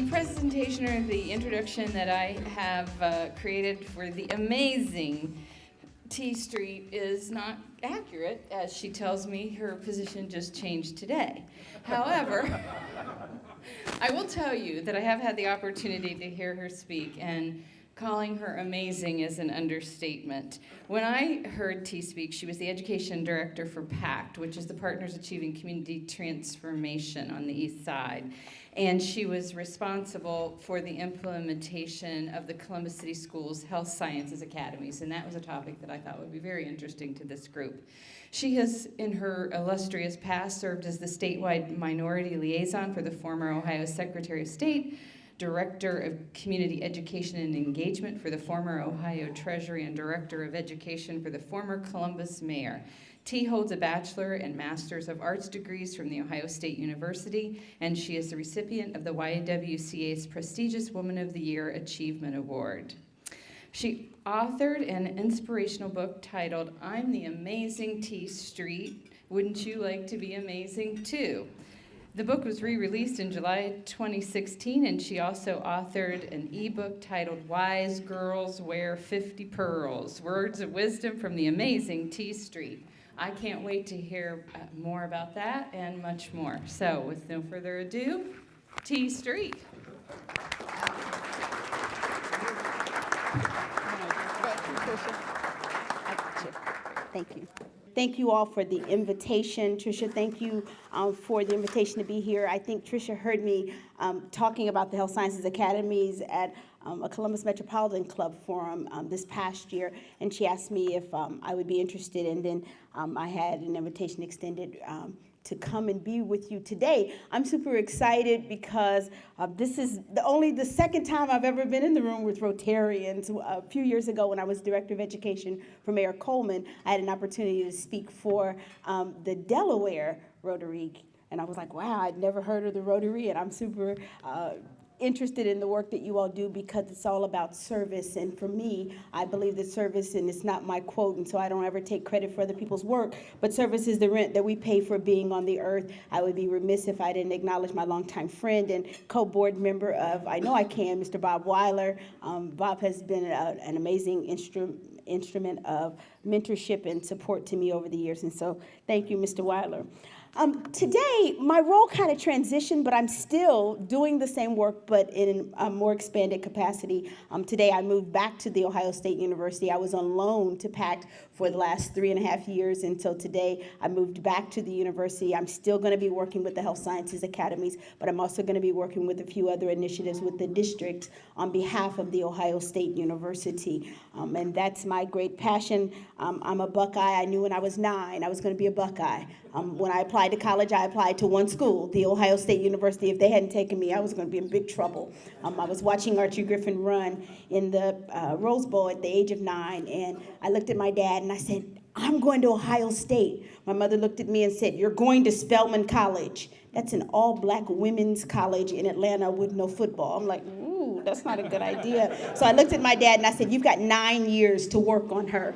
presentation or the introduction that I have created for the amazing T Street is not accurate, as she tells me her position just changed today. However, I will tell you that I have had the opportunity to hear her speak, and calling her amazing is an understatement. When I heard T speak, she was the education director for PACT, which is the Partners Achieving Community Transformation on the East Side. And she was responsible for the implementation of the Columbus City Schools Health Sciences Academies, and that was a topic that I thought would be very interesting to this group. She has, in her illustrious past, served as the statewide minority liaison for the former Ohio Secretary of State, Director of Community Education and Engagement for the former Ohio Treasury, and Director of Education for the former Columbus Mayor. T holds a Bachelor and Master's of Arts degrees from The Ohio State University, and she is the recipient of the YWCA's prestigious Woman of the Year Achievement Award. She authored an inspirational book titled, I'm the Amazing T Street. Wouldn't you like to be amazing too? The book was re-released in July 2016, and she also authored an ebook titled Wise Girls Wear 50 Pearls, Words of Wisdom from the Amazing T Street. I can't wait to hear more about that and much more. So with no further ado, T Street. Thank you. Thank you all for the invitation. Tricia, thank you for the invitation to be here. I think Tricia heard me talking about the Health Sciences Academies at a Columbus Metropolitan Club forum this past year, and she asked me if I would be interested, and then I had an invitation extended to come and be with you today. I'm super excited because this is only the second time I've ever been in the room with Rotarians. A few years ago, when I was Director of Education for Mayor Coleman, I had an opportunity to speak for the Delaware Rotary, and I was like, wow, I'd never heard of the Rotary, and I'm super interested in the work that you all do because it's all about service. And for me, I believe that service, and it's not my quote, and so I don't ever take credit for other people's work, but service is the rent that we pay for being on the earth. I would be remiss if I didn't acknowledge my longtime friend and co-board member of I Know I Can, Mr. Bob Weiler. Bob has been an amazing instrument of mentorship and support to me over the years, and so thank you, Mr. Weiler. Today, my role kind of transitioned, but I'm still doing the same work, but in a more expanded capacity. Today, I moved back to The Ohio State University. I was on loan to PACT for the last 3.5 years, and so today, I moved back to the university. I'm still going to be working with the Health Sciences Academies, but I'm also going to be working with a few other initiatives with the district on behalf of The Ohio State University, and that's my great passion. I'm a Buckeye. I knew when I was 9 I was going to be a Buckeye. When I applied to college, I applied to one school, The Ohio State University. If they hadn't taken me, I was going to be in big trouble. I was watching Archie Griffin run in the Rose Bowl at the age of 9, and I looked at my dad and I said, I'm going to Ohio State. My mother looked at me and said, you're going to Spelman College. That's an all-black women's college in Atlanta with no football. I'm like, ooh, that's not a good idea. So I looked at my dad and I said, you've got 9 years to work on her.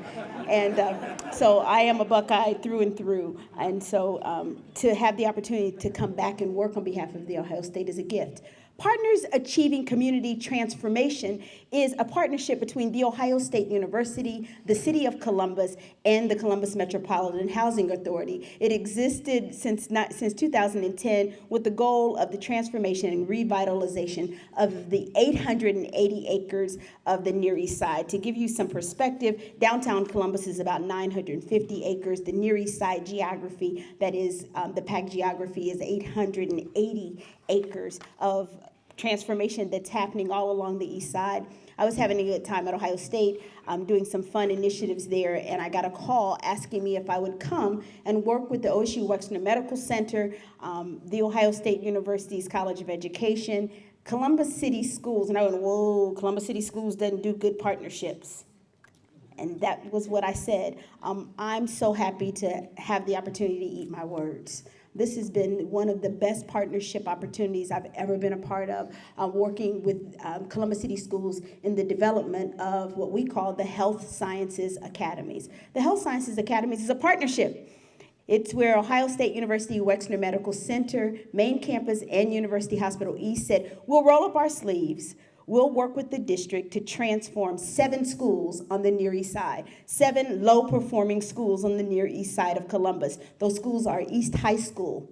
And so I am a Buckeye through and through. And so to have the opportunity to come back and work on behalf of the Ohio State is a gift. Partners Achieving Community Transformation is a partnership between The Ohio State University, the City of Columbus, and the Columbus Metropolitan Housing Authority. It existed since 2010 with the goal of the transformation and revitalization of the 880 acres of the Near East Side. To give you some perspective, downtown Columbus is about 950 acres. The Near East Side geography, that is the PACT geography, is 880 acres of transformation that's happening all along the East Side. I was having a good time at Ohio State doing some fun initiatives there, and I got a call asking me if I would come and work with the OSU Wexner Medical Center, the Ohio State University's College of Education, Columbus City Schools, and I went, whoa, Columbus City Schools doesn't do good partnerships. And that was what I said. I'm so happy to have the opportunity to eat my words. This has been one of the best partnership opportunities I've ever been a part of, working with Columbus City Schools in the development of what we call the Health Sciences Academies. The Health Sciences Academies is a partnership. It's where Ohio State University Wexner Medical Center, main campus, and University Hospital East said, we'll roll up our sleeves. We'll work with the district to transform 7 schools on the Near East Side, 7 low-performing schools on the Near East Side of Columbus. Those schools are East High School,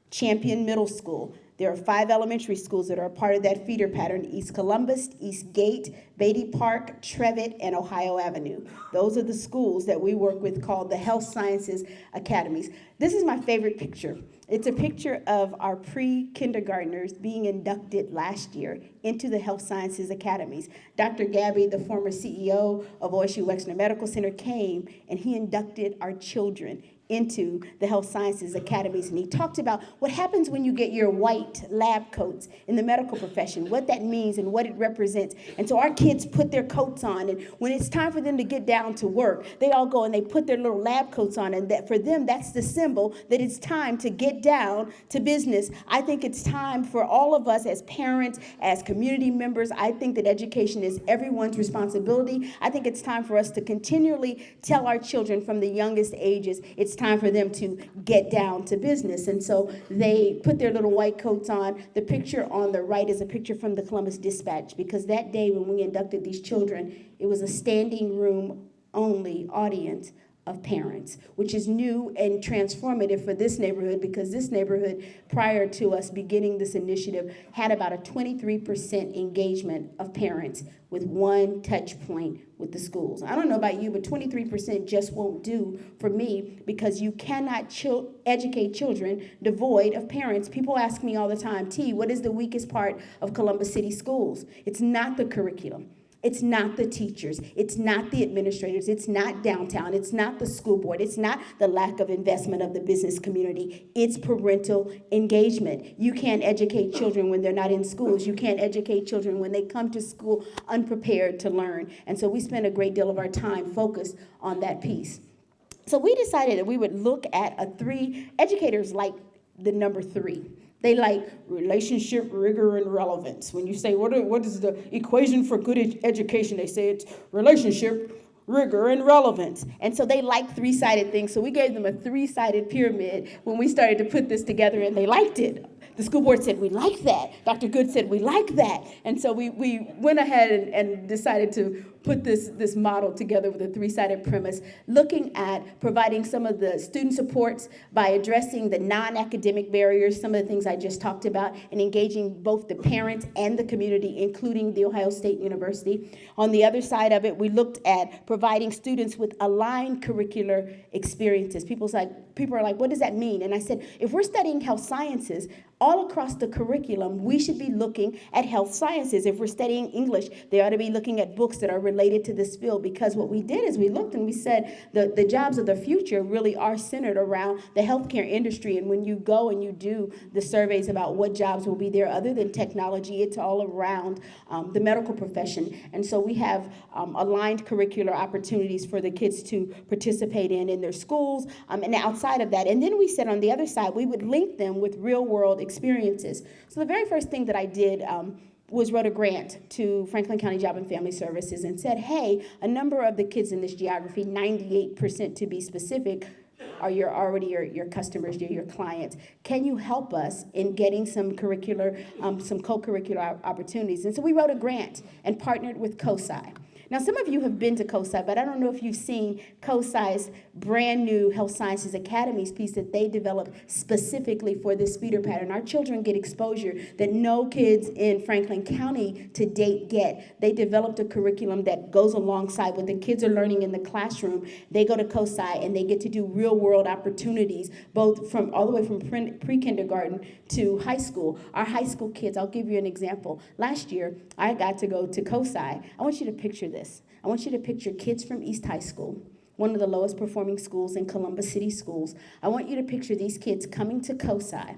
Champion Middle School. There are 5 elementary schools that are a part of that feeder pattern: East Columbus, East Gate, Beatty Park, Trevitt, and Ohio Avenue. Those are the schools that we work with, called the Health Sciences Academies. This is my favorite picture. It's a picture of our pre-kindergartners being inducted last year into the Health Sciences Academies. Dr. Gabby, the former CEO of OSU Wexner Medical Center, came and he inducted our children into the Health Sciences Academies. And he talked about what happens when you get your white lab coats in the medical profession, what that means and what it represents. And so our kids put their coats on, and when it's time for them to get down to work, they all go and they put their little lab coats on, and that for them, that's the symbol that it's time to get down to business. I think it's time for all of us as parents, as community members. I think that education is everyone's responsibility. I think it's time for us to continually tell our children from the youngest ages, it's time for them to get down to business. And so they put their little white coats on. The picture on the right is a picture from the Columbus Dispatch, because that day when we inducted these children, it was a standing room only audience of parents, which is new and transformative for this neighborhood, because this neighborhood, prior to us beginning this initiative, had about a 23% engagement of parents with one touch point with the schools. I don't know about you, but 23% just won't do for me, because you cannot educate children devoid of parents. People ask me all the time, T, what is the weakest part of Columbus City schools? It's not the curriculum. It's not the teachers. It's not the administrators. It's not downtown. It's not the school board. It's not the lack of investment of the business community. It's parental engagement. You can't educate children when they're not in schools. You can't educate children when they come to school unprepared to learn. And so we spend a great deal of our time focused on that piece. So we decided that we would look at educators like the number 3. They like relationship, rigor, and relevance. When you say, what is the equation for good education? They say it's relationship, rigor, and relevance. And so they like 3-sided things. So we gave them a 3-sided pyramid when we started to put this together, and they liked it. The school board said, we like that. Dr. Good said, we like that. And so we went ahead and decided to put this model together with a 3-sided premise, looking at providing some of the student supports by addressing the non-academic barriers, some of the things I just talked about, and engaging both the parents and the community, including the Ohio State University. On the other side of it, we looked at providing students with aligned curricular experiences. People are like, what does that mean? And I said, if we're studying health sciences, all across the curriculum, we should be looking at health sciences. If we're studying English, they ought to be looking at books that are related to this field, because what we did is we looked and we said the jobs of the future really are centered around the healthcare industry. And when you go and you do the surveys about what jobs will be there other than technology, it's all around the medical profession. And so we have aligned curricular opportunities for the kids to participate in their schools and outside of that. And then we said on the other side, we would link them with real world experiences. So the very first thing that I did was wrote a grant to Franklin County Job and Family Services and said, hey, a number of the kids in this geography, 98% to be specific, are your customers, you're your clients. Can you help us in getting some co-curricular opportunities? And so we wrote a grant and partnered with COSI. Now, some of you have been to COSI, but I don't know if you've seen COSI's brand new Health Sciences Academies piece that they developed specifically for this feeder pattern. Our children get exposure that no kids in Franklin County to date get. They developed a curriculum that goes alongside what the kids are learning in the classroom. They go to COSI and they get to do real world opportunities, both from all the way from pre-kindergarten to high school. Our high school kids, I'll give you an example. Last year, I got to go to COSI. I want you to picture this. I want you to picture kids from East High School, one of the lowest performing schools in Columbus City Schools. I want you to picture these kids coming to COSI,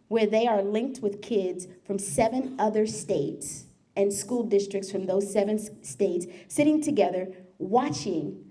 where they are linked with kids from 7 other states and school districts from those 7 states, sitting together, watching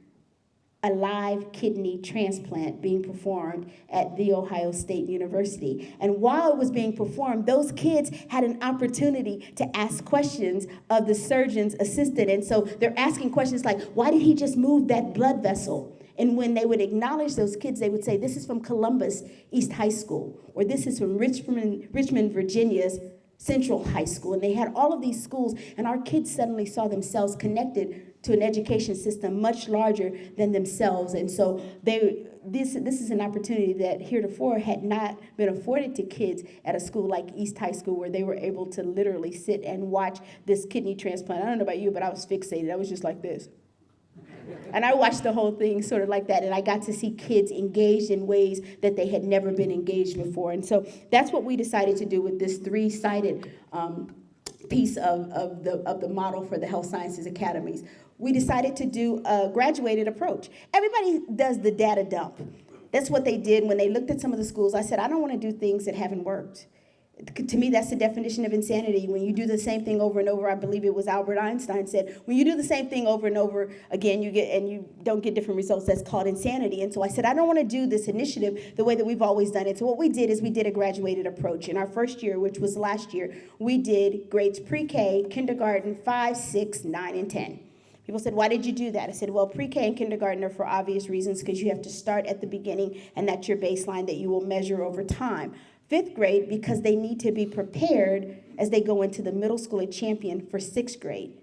a live kidney transplant being performed at The Ohio State University. And while it was being performed, those kids had an opportunity to ask questions of the surgeon's assistant. And so they're asking questions like, why did he just move that blood vessel And when they would acknowledge those kids, they would say, this is from Columbus East High School, or this is from Richmond, Virginia's Central High School. And they had all of these schools, and our kids suddenly saw themselves connected to an education system much larger than themselves. And so this is an opportunity that heretofore had not been afforded to kids at a school like East High School, where they were able to literally sit and watch this kidney transplant. I don't know about you, but I was fixated. I was just like this. And I watched the whole thing sort of like that, and I got to see kids engaged in ways that they had never been engaged before. And so that's what we decided to do with this three-sided piece of the model for the Health Sciences Academies. We decided to do a graduated approach. Everybody does the data dump. That's what they did when they looked at some of the schools. I said, I don't want to do things that haven't worked. To me, that's the definition of insanity. When you do the same thing over and over, I believe it was Albert Einstein said, when you do the same thing over and over again, you don't get different results. That's called insanity. And so I said, I don't want to do this initiative the way that we've always done it. So what we did is we did a graduated approach. In our first year, which was last year, we did grades pre-K, kindergarten, 5, 6, 9, and 10. People said, why did you do that? I said, well, pre-K and kindergarten are for obvious reasons, because you have to start at the beginning, and that's your baseline that you will measure over time. 5th grade, because they need to be prepared as they go into the middle school at Champion for 6th grade.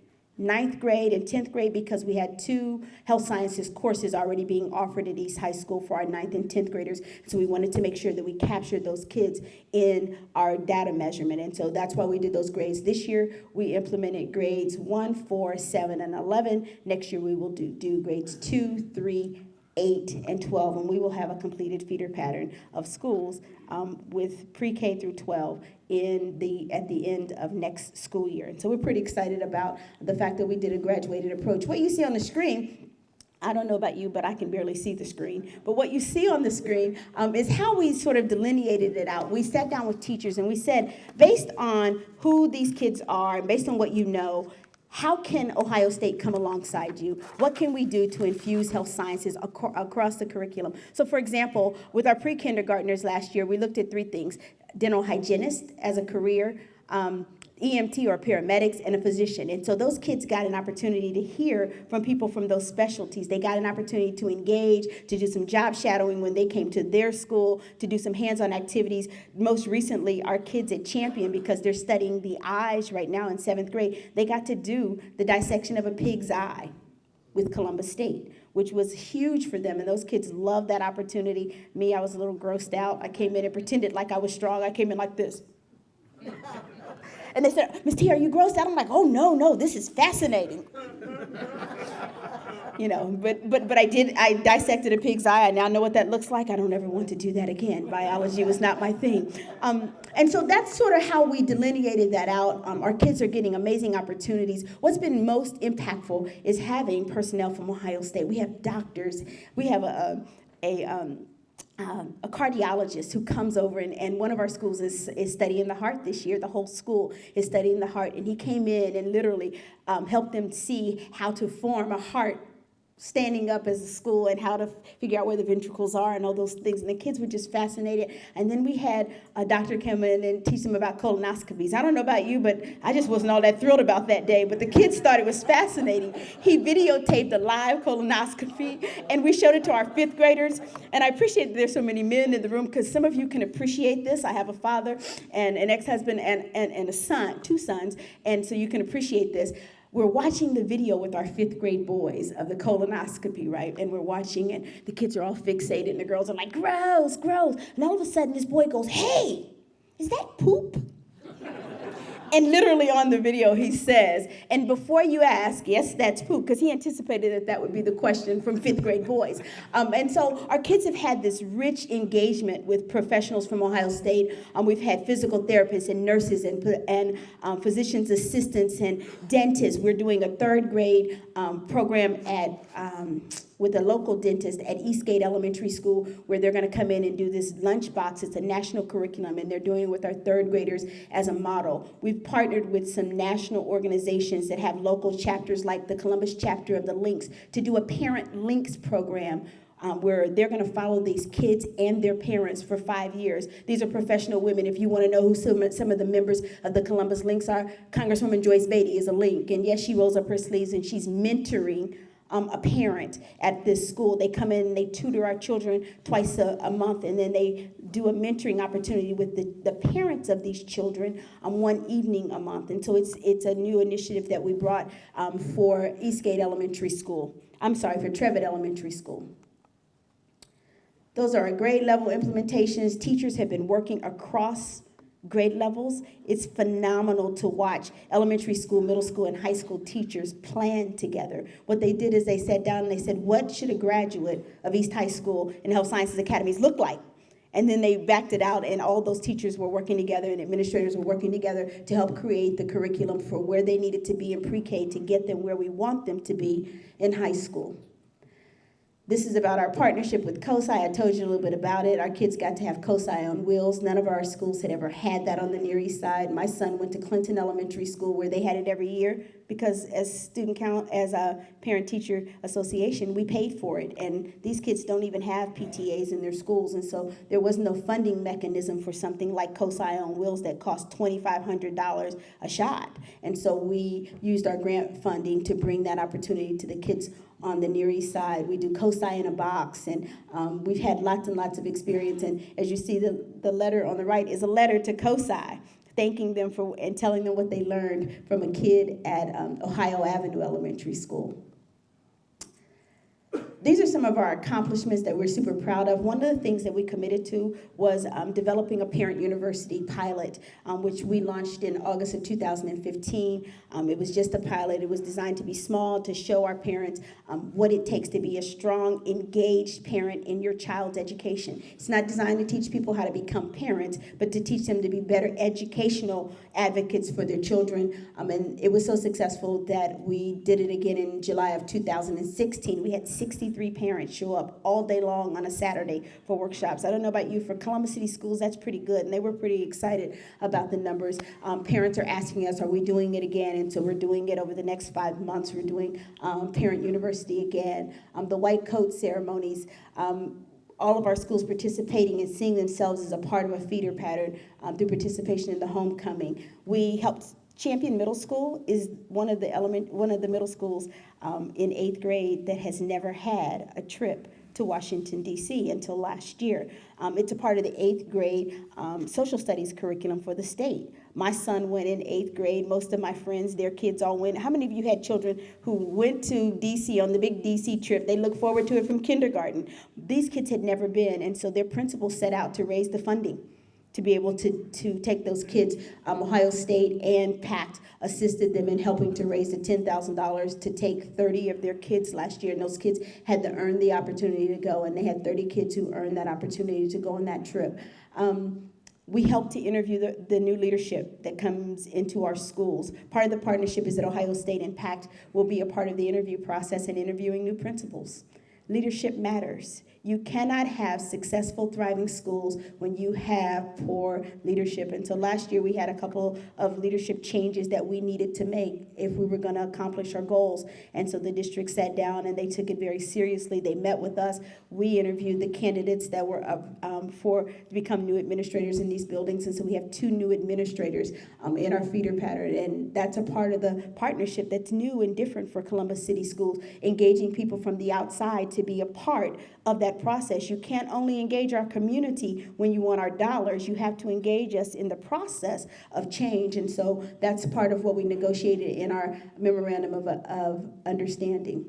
9th grade and 10th grade, because we had 2 health sciences courses already being offered at East High School for our 9th and 10th graders. So we wanted to make sure that we captured those kids in our data measurement. And so that's why we did those grades. This year, we implemented grades 1, 4, 7, and 11. Next year, we will do grades 2, 3, 8, and 12, and we will have a completed feeder pattern of schools with pre-K through 12 at the end of next school year. And so we're pretty excited about the fact that we did a graduated approach. What you see on the screen, I don't know about you, but I can barely see the screen. But what you see on the screen is how we sort of delineated it out. We sat down with teachers and we said, based on who these kids are, and based on what you know, how can Ohio State come alongside you? What can we do to infuse health sciences across the curriculum? So, for example, with our pre-kindergartners last year, we looked at 3 things: dental hygienist as a career, EMT or paramedics, and a physician. And so those kids got an opportunity to hear from people from those specialties. They got an opportunity to engage, to do some job shadowing when they came to their school, to do some hands-on activities. Most recently, our kids at Champion, because they're studying the eyes right now in 7th grade, they got to do the dissection of a pig's eye with Columbus State, which was huge for them. And those kids loved that opportunity. Me, I was a little grossed out. I came in and pretended like I was strong. I came in like this. And they said, Ms. T, are you grossed out? I'm like, oh, no, this is fascinating. But I dissected a pig's eye. I now know what that looks like. I don't ever want to do that again. Biology was not my thing. And so that's sort of how we delineated that out. Our kids are getting amazing opportunities. What's been most impactful is having personnel from Ohio State. We have doctors. We have a cardiologist who comes over, and one of our schools is studying the heart this year. The whole school is studying the heart, and he came in and literally helped them see how to form a heart standing up as a school, and how to figure out where the ventricles are and all those things. And the kids were just fascinated. And then we had a doctor come in and teach them about colonoscopies. I don't know about you, but I just wasn't all that thrilled about that day. But the kids thought it was fascinating. He videotaped a live colonoscopy, and we showed it to our 5th graders. And I appreciate that there's so many men in the room, because some of you can appreciate this. I have a father and an ex-husband and a son, 2 sons, and so you can appreciate this. We're watching the video with our 5th grade boys of the colonoscopy, right? And we're watching, and the kids are all fixated, and the girls are like, gross. And all of a sudden, this boy goes, hey, is that poop? And literally on the video, he says, and before you ask, yes, that's poop, because he anticipated that would be the question from 5th grade boys. And so our kids have had this rich engagement with professionals from Ohio State. We've had physical therapists and nurses and physician's assistants and dentists. We're doing a 3rd grade program with a local dentist at Eastgate Elementary School, where they're going to come in and do this lunchbox. It's a national curriculum, and they're doing it with our 3rd graders as a model. We've partnered with some national organizations that have local chapters, like the Columbus chapter of the Links, to do a Parent Links program where they're going to follow these kids and their parents for 5 years. These are professional women. If you want to know who some of the members of the Columbus Links are, Congresswoman Joyce Beatty is a Link. And yes, she rolls up her sleeves, and she's mentoring a parent at this school. They come in and they tutor our children twice a month, and then they do a mentoring opportunity with the parents of these children one evening a month. And so it's a new initiative that we brought for Eastgate Elementary School. I'm sorry, for Trevitt Elementary School. Those are our grade level implementations. Teachers have been working across grade levels. It's phenomenal to watch elementary school, middle school, and high school teachers plan together. What they did is they sat down and they said, what should a graduate of East High School and Health Sciences Academies look like? And then they backed it out, and all those teachers were working together and administrators were working together to help create the curriculum for where they needed to be in pre-K to get them where we want them to be in high school. This is about our partnership with COSI. I told you a little bit about it. Our kids got to have COSI on wheels. None of our schools had ever had that on the Near East Side. My son went to Clinton Elementary School where they had it every year because as a parent-teacher association, we paid for it. And these kids don't even have PTAs in their schools. And so there was no funding mechanism for something like COSI on wheels that cost $2,500 a shot. And so we used our grant funding to bring that opportunity to the kids on the Near East Side. We do COSI in a box, and we've had lots and lots of experience. And as you see, the letter on the right is a letter to COSI, thanking them for and telling them what they learned from a kid at Ohio Avenue Elementary School. These are some of our accomplishments that we're super proud of. One of the things that we committed to was developing a parent university pilot, which we launched in August of 2015. It was just a pilot. It was designed to be small, to show our parents what it takes to be a strong, engaged parent in your child's education. It's not designed to teach people how to become parents, but to teach them to be better educational advocates for their children. And it was so successful that we did it again in July of 2016. We had 63 parents show up all day long on a Saturday for workshops. I don't know about you, for Columbus City Schools, that's pretty good, and they were pretty excited about the numbers. Parents are asking us, are we doing it again? And so we're doing it over the next 5 months. We're doing Parent University again. The white coat ceremonies, all of our schools participating and seeing themselves as a part of a feeder pattern through participation in the homecoming. We helped Champion Middle School is one of the middle schools in 8th grade that has never had a trip to Washington, D.C. until last year. It's a part of the 8th grade social studies curriculum for the state. My son went in 8th grade. Most of my friends, their kids all went. How many of you had children who went to D.C. on the big D.C. trip? They look forward to it from kindergarten. These kids had never been, and so their principal set out to raise the funding to be able to take those kids. Ohio State and PACT assisted them in helping to raise the $10,000 to take 30 of their kids last year, and those kids had to earn the opportunity to go, and they had 30 kids who earned that opportunity to go on that trip. We help to interview the new leadership that comes into our schools. Part of the partnership is that Ohio State and PACT will be a part of the interview process in interviewing new principals. Leadership matters. You cannot have successful, thriving schools when you have poor leadership. And so last year we had a couple of leadership changes that we needed to make if we were going to accomplish our goals. And so the district sat down and they took it very seriously. They met with us. We interviewed the candidates that were up to become new administrators in these buildings. And so we have 2 new administrators in our feeder pattern. And that's a part of the partnership that's new and different for Columbus City Schools, engaging people from the outside to be a part of that process. You can't only engage our community when you want our dollars. You have to engage us in the process of change. And so that's part of what we negotiated in our memorandum of understanding.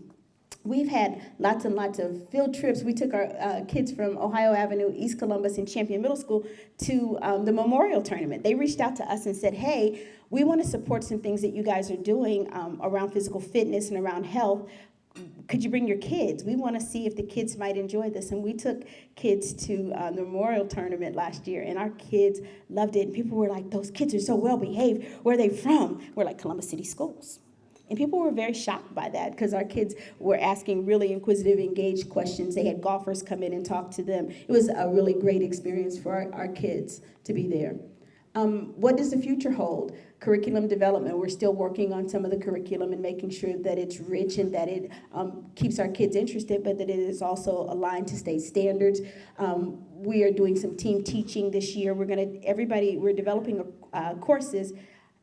We've had lots and lots of field trips. We took our kids from Ohio Avenue, East Columbus, and Champion Middle School to the Memorial Tournament. They reached out to us and said, hey, we want to support some things that you guys are doing around physical fitness and around health. Could you bring your kids? We want to see if the kids might enjoy this. And we took kids to the Memorial Tournament last year, and our kids loved it. And people were like, those kids are so well behaved. Where are they from? We're like, Columbus City Schools. And people were very shocked by that because our kids were asking really inquisitive, engaged questions. They had golfers come in and talk to them. It was a really great experience for our kids to be there. What does the future hold? Curriculum development. We're still working on some of the curriculum and making sure that it's rich and that it keeps our kids interested, but that it is also aligned to state standards. We are doing some team teaching this year. We're developing courses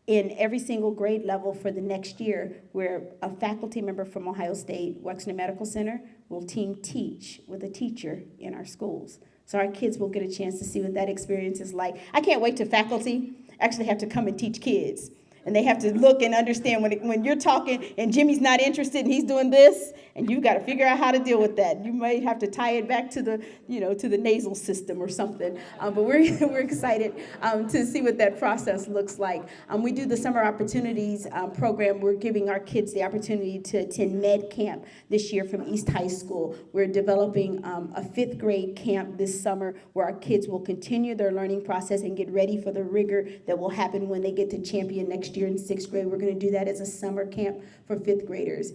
in every single grade level for the next year, where a faculty member from Ohio State Wexner Medical Center will team teach with a teacher in our schools. So our kids will get a chance to see what that experience is like. I can't wait till faculty actually have to come and teach kids. And they have to look and understand when you're talking and Jimmy's not interested and he's doing this, and you've got to figure out how to deal with that. You might have to tie it back to the, to the nasal system or something. But we're excited to see what that process looks like. We do the Summer Opportunities program. We're giving our kids the opportunity to attend med camp this year from East High School. We're developing a 5th grade camp this summer where our kids will continue their learning process and get ready for the rigor that will happen when they get to Champion next year in 6th grade. We're going to do that as a summer camp for 5th graders.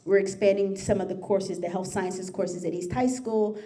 We're expanding some of the courses, the health sciences courses at East High School.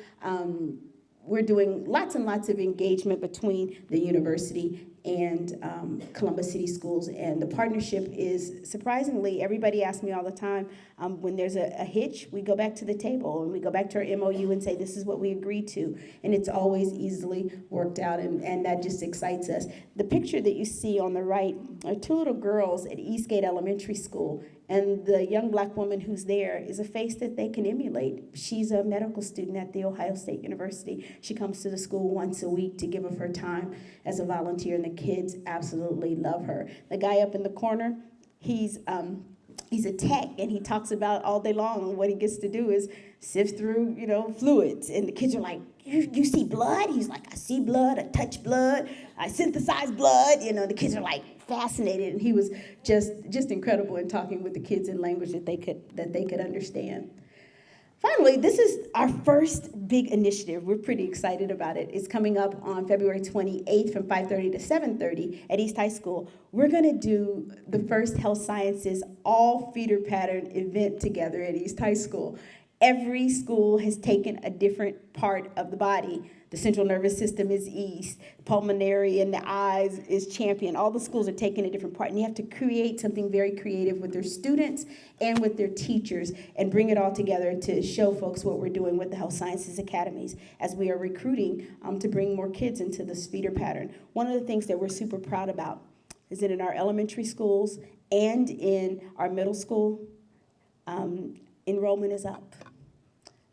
We're doing lots and lots of engagement between the university and Columbus City Schools. And the partnership is, surprisingly, everybody asks me all the time, when there's a hitch, we go back to the table and we go back to our MOU and say, this is what we agreed to. And it's always easily worked out, and that just excites us. The picture that you see on the right are 2 little girls at Eastgate Elementary School. And the young black woman who's there is a face that they can emulate. She's a medical student at The Ohio State University. She comes to the school once a week to give of her time as a volunteer, and the kids absolutely love her. The guy up in the corner, he's a tech, and he talks about all day long what he gets to do is sift through, fluids. And the kids are like, you see blood? He's like, I see blood, I touch blood, I synthesize blood. The kids are like fascinated, and he was just incredible in talking with the kids in language that they could understand. Finally, this is our first big initiative. We're pretty excited about it. It's coming up on February 28th from 5:30 to 7:30 at East High School. We're going to do the first health sciences all feeder pattern event together at East High School. Every school has taken a different part of the body. The central nervous system is East, pulmonary and the eyes is Champion. All the schools are taking a different part, and you have to create something very creative with their students and with their teachers and bring it all together to show folks what we're doing with the health sciences academies as we are recruiting to bring more kids into this feeder pattern. One of the things that we're super proud about is that in our elementary schools and in our middle school, enrollment is up.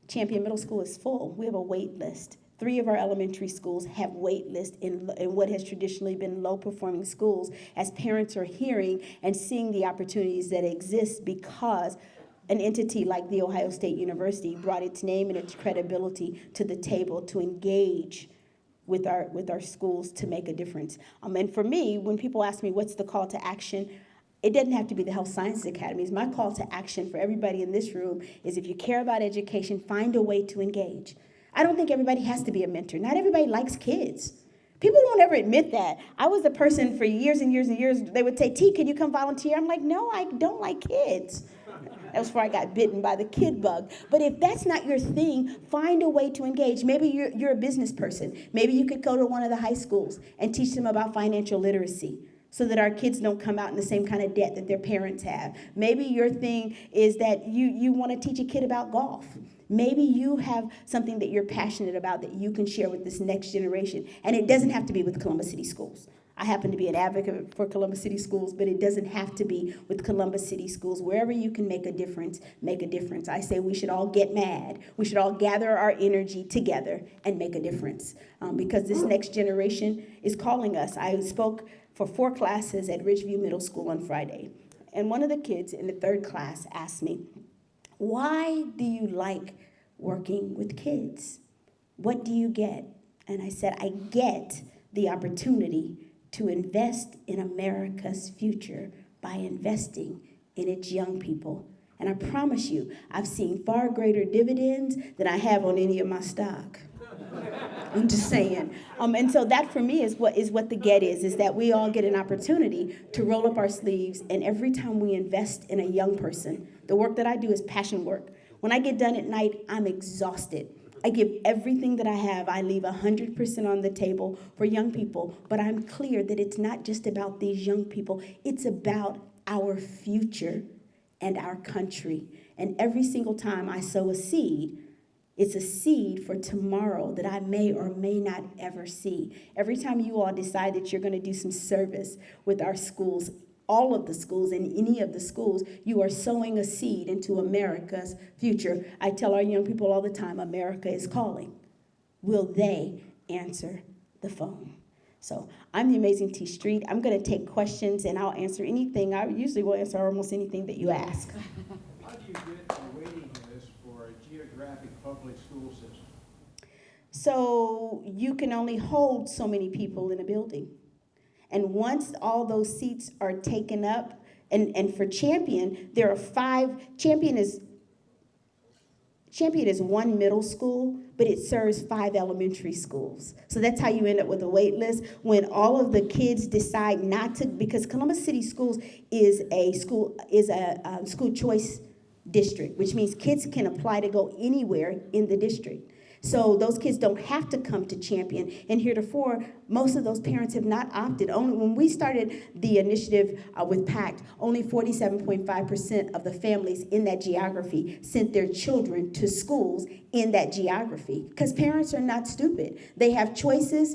Champion Middle School is full. We have a wait list. 3 of our elementary schools have wait lists in what has traditionally been low-performing schools, as parents are hearing and seeing the opportunities that exist because an entity like The Ohio State University brought its name and its credibility to the table to engage with our schools to make a difference. And for me, when people ask me what's the call to action, it doesn't have to be the health sciences academies. My call to action for everybody in this room is, if you care about education, find a way to engage. I don't think everybody has to be a mentor. Not everybody likes kids. People won't ever admit that. I was the person for years and years and years, they would say, T, can you come volunteer? I'm like, no, I don't like kids. That was before I got bitten by the kid bug. But if that's not your thing, find a way to engage. Maybe you're a business person. Maybe you could go to one of the high schools and teach them about financial literacy, so that our kids don't come out in the same kind of debt that their parents have. Maybe your thing is that you want to teach a kid about golf. Maybe you have something that you're passionate about that you can share with this next generation. And it doesn't have to be with Columbus City Schools. I happen to be an advocate for Columbus City Schools, but it doesn't have to be with Columbus City Schools. Wherever you can make a difference, make a difference. I say we should all get mad. We should all gather our energy together and make a difference, because this next generation is calling us. I spoke for 4 classes at Ridgeview Middle School on Friday. And one of the kids in the 3rd class asked me, why do you like working with kids? What do you get? And I said, I get the opportunity to invest in America's future by investing in its young people. And I promise you, I've seen far greater dividends than I have on any of my stock. I'm just saying. And so that for me is what the get is that we all get an opportunity to roll up our sleeves, and every time we invest in a young person, the work that I do is passion work. When I get done at night, I'm exhausted. I give everything that I have. I leave 100% on the table for young people, but I'm clear that it's not just about these young people. It's about our future and our country. And every single time I sow a seed, It's a seed for tomorrow that I may or may not ever see. Every time you all decide that you're going to do some service with our schools, all of the schools and any of the schools, you are sowing a seed into America's future. I tell our young people all the time, America is calling. Will they answer the phone? So I'm the Amazing T Street. I'm going to take questions and I'll answer anything. I usually will answer almost anything that you ask. How do you get a waiting list for a geographic public school system? So you can only hold so many people in a building. And once all those seats are taken up, and for Champion, there are 5, Champion is one middle school, but it serves 5 elementary schools. So that's how you end up with a wait list. When all of the kids decide not to, because Columbus City Schools is a school choice district, which means kids can apply to go anywhere in the district. So those kids don't have to come to Champion. And heretofore, most of those parents have not opted. Only when we started the initiative with PACT, only 47.5% of the families in that geography sent their children to schools in that geography. Because parents are not stupid. They have choices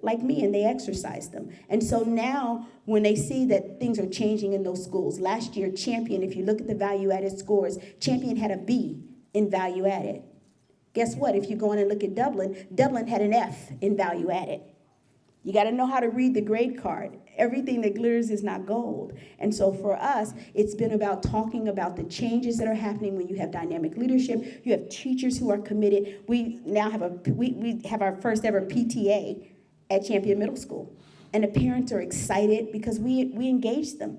like me, and they exercise them. And so now, when they see that things are changing in those schools, last year, Champion, if you look at the value-added scores, Champion had a B in value-added. Guess what? If you go in and look at Dublin had an F in value added. You got to know how to read the grade card. Everything that glitters is not gold. And so for us, it's been about talking about the changes that are happening when you have dynamic leadership. You have teachers who are committed. We now have we have our first ever PTA at Champion Middle School. And the parents are excited because we engage them.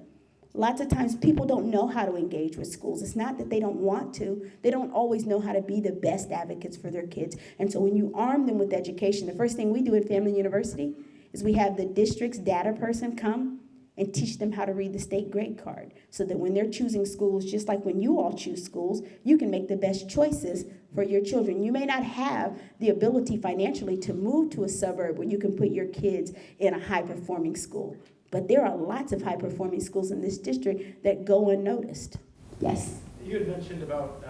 Lots of times people don't know how to engage with schools. It's not that they don't want to. They don't always know how to be the best advocates for their kids. And so when you arm them with education, the first thing we do in Family University is we have the district's data person come and teach them how to read the state grade card so that when they're choosing schools, just like when you all choose schools, you can make the best choices for your children. You may not have the ability financially to move to a suburb where you can put your kids in a high-performing school. But there are lots of high-performing schools in this district that go unnoticed. Yes? You had mentioned about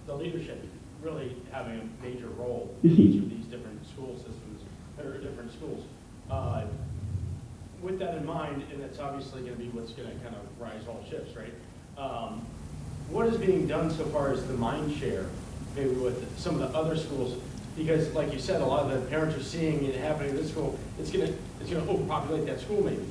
the leadership really having a major role in each of these different school systems, or different schools. With that in mind, and that's obviously going to be what's going to kind of rise all ships, right? What is being done so far as the mind share, maybe with some of the other schools? Because, like you said, a lot of the parents are seeing it happening in this school. It's going to overpopulate that school, maybe.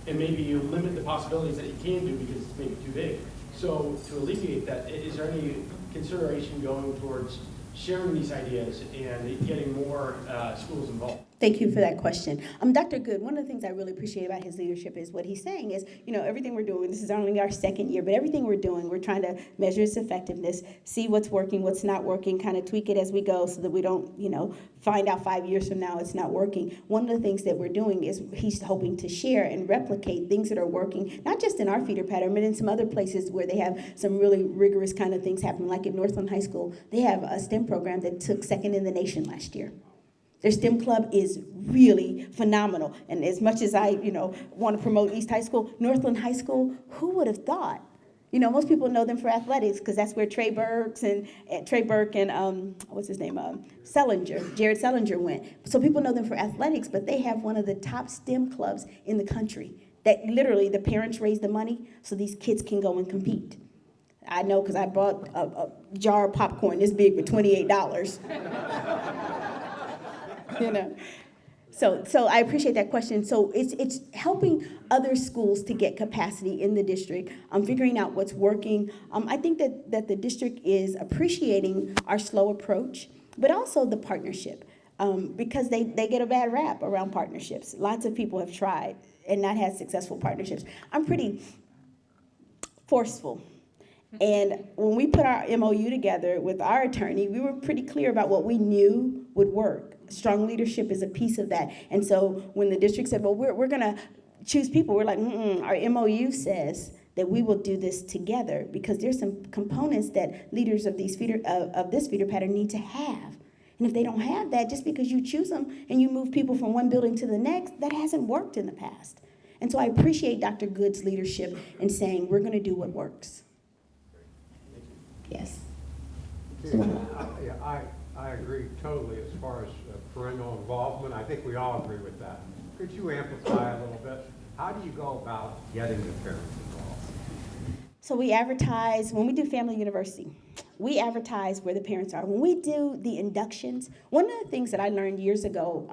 And maybe you limit the possibilities that you can do because it's maybe too big. So to alleviate that, is there any consideration going towards sharing these ideas and getting more schools involved? Thank you for that question. Dr. Good, one of the things I really appreciate about his leadership is what he's saying is, everything we're doing, this is only our second year, but everything we're doing, we're trying to measure its effectiveness, see what's working, what's not working, kind of tweak it as we go so that we don't, find out 5 years from now it's not working. One of the things that we're doing is he's hoping to share and replicate things that are working, not just in our feeder pattern, but in some other places where they have some really rigorous kind of things happening. Like at Northland High School, they have a STEM program that took second in the nation last year. Their STEM club is really phenomenal. And as much as I, want to promote East High School, Northland High School, who would have thought? Most people know them for athletics because that's where Trey Burke and what's his name? Jared Sellinger went. So people know them for athletics, but they have one of the top STEM clubs in the country that literally the parents raise the money so these kids can go and compete. I know because I bought a jar of popcorn this big for $28. So I appreciate that question. So it's helping other schools to get capacity in the district, figuring out what's working. I think that the district is appreciating our slow approach, but also the partnership, because they get a bad rap around partnerships. Lots of people have tried and not had successful partnerships. I'm pretty forceful. And when we put our MOU together with our attorney, we were pretty clear about what we knew would work. Strong leadership is a piece of that. And so when the district said, well, we're going to choose people, we're like, our MOU says that we will do this together because there's some components that leaders of this feeder pattern need to have. And if they don't have that, just because you choose them and you move people from one building to the next, that hasn't worked in the past. And so I appreciate Dr. Good's leadership in saying we're going to do what works. Yes. I I agree totally as far as parental involvement. I think we all agree with that. Could you amplify a little bit? How do you go about getting the parents involved? So we advertise, when we do Family University, we advertise where the parents are. When we do the inductions, one of the things that I learned years ago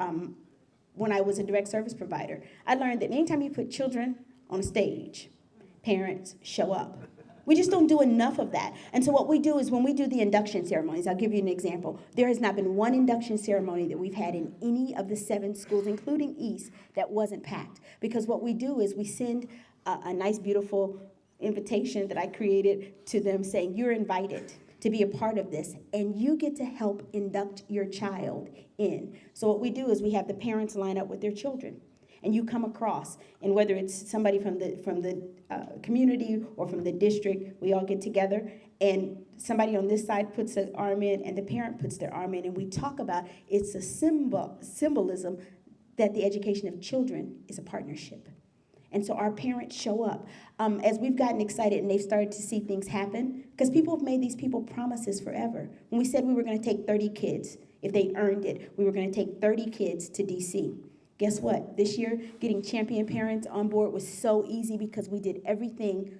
when I was a direct service provider, I learned that anytime you put children on a stage, parents show up. We just don't do enough of that. And so what we do is when we do the induction ceremonies, I'll give you an example. There has not been one induction ceremony that we've had in any of the 7 schools, including East, that wasn't packed. Because what we do is we send a nice, beautiful invitation that I created to them saying, you're invited to be a part of this, and you get to help induct your child in. So what we do is we have the parents line up with their children. And you come across, and whether it's somebody from the community or from the district, we all get together, and somebody on this side puts their arm in, and the parent puts their arm in, and we talk about it's a symbolism that the education of children is a partnership. And so our parents show up. As we've gotten excited and they've started to see things happen, because people have made these people promises forever. When we said we were going to take 30 kids, if they earned it, we were going to take 30 kids to DC. Guess what? This year, getting champion parents on board was so easy because we did everything,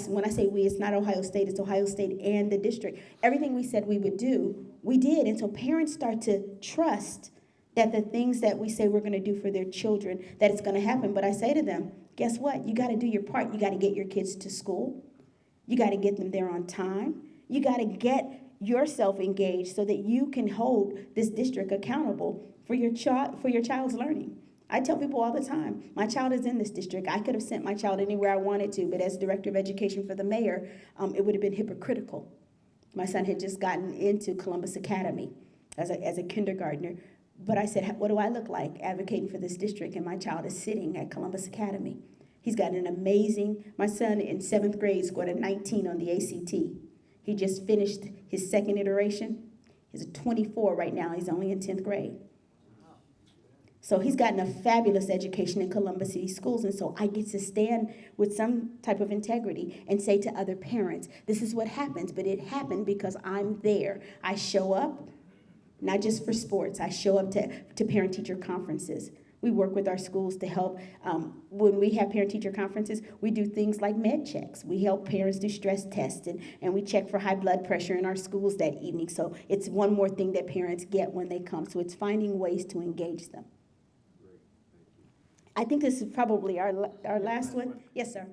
when I say we, it's not Ohio State, it's Ohio State and the district. Everything we said we would do, we did. And so parents start to trust that the things that we say we're going to do for their children, that it's going to happen. But I say to them, guess what? You got to do your part. You got to get your kids to school. You got to get them there on time. You got to get yourself engaged so that you can hold this district accountable for your child's learning. I tell people all the time, my child is in this district. I could have sent my child anywhere I wanted to, but as director of education for the mayor, it would have been hypocritical. My son had just gotten into Columbus Academy as a kindergartner, but I said, what do I look like advocating for this district? And my child is sitting at Columbus Academy. He's got an amazing, my son in 7th grade scored a 19 on the ACT. He just finished his 2nd iteration. He's a 24 right now. He's only in 10th grade. So he's gotten a fabulous education in Columbus City Schools, and so I get to stand with some type of integrity and say to other parents, this is what happens, but it happened because I'm there. I show up, not just for sports. I show up to parent-teacher conferences. We work with our schools to help. When we have parent-teacher conferences, we do things like med checks. We help parents do stress tests, and we check for high blood pressure in our schools that evening. So it's one more thing that parents get when they come. So it's finding ways to engage them. I think this is probably our last one. Yes, sir.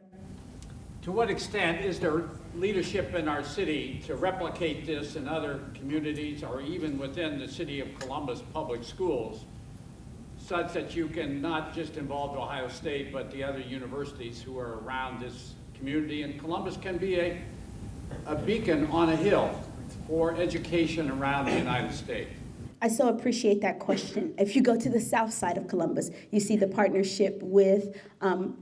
To what extent is there leadership in our city to replicate this in other communities or even within the city of Columbus Public Schools, such that you can not just involve Ohio State, but the other universities who are around this community? And Columbus can be a beacon on a hill for education around the United States. I so appreciate that question. If you go to the south side of Columbus, you see the partnership with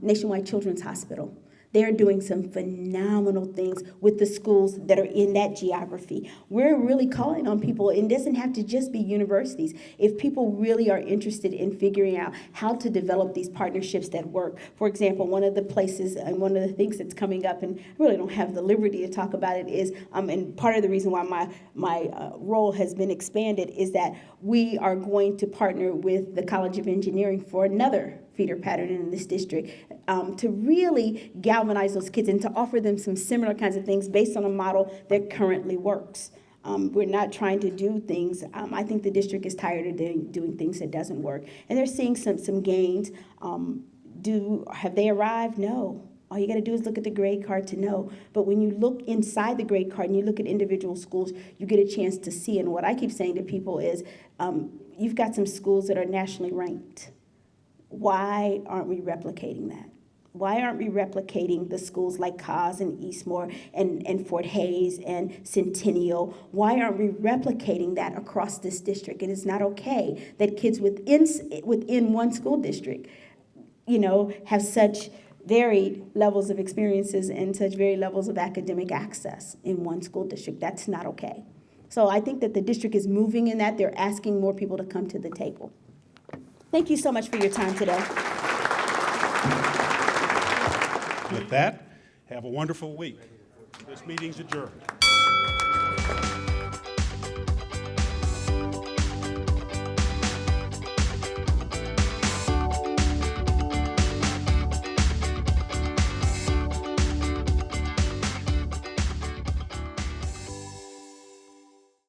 Nationwide Children's Hospital. They're doing some phenomenal things with the schools that are in that geography. We're really calling on people. It doesn't have to just be universities. If people really are interested in figuring out how to develop these partnerships that work. For example, one of the places and one of the things that's coming up, and I really don't have the liberty to talk about it, is, and part of the reason why my role has been expanded is that we are going to partner with the College of Engineering for another feeder pattern in this district to really galvanize those kids and to offer them some similar kinds of things based on a model that currently works. We're not trying to do things. I think the district is tired of doing things that doesn't work. And they're seeing some gains. Have they arrived? No. All you got to do is look at the grade card to know. But when you look inside the grade card and you look at individual schools, you get a chance to see. And what I keep saying to people is, you've got some schools that are nationally ranked. Why aren't we replicating that? Why aren't we replicating the schools like Cos and Eastmore and Fort Hays and Centennial? Why aren't we replicating that across this district? It is not okay that kids within one school district, have such varied levels of experiences and such varied levels of academic access in one school district. That's not okay. So I think that the district is moving in that. They're asking more people to come to the table. Thank you so much for your time today. With that, have a wonderful week. This meeting's adjourned.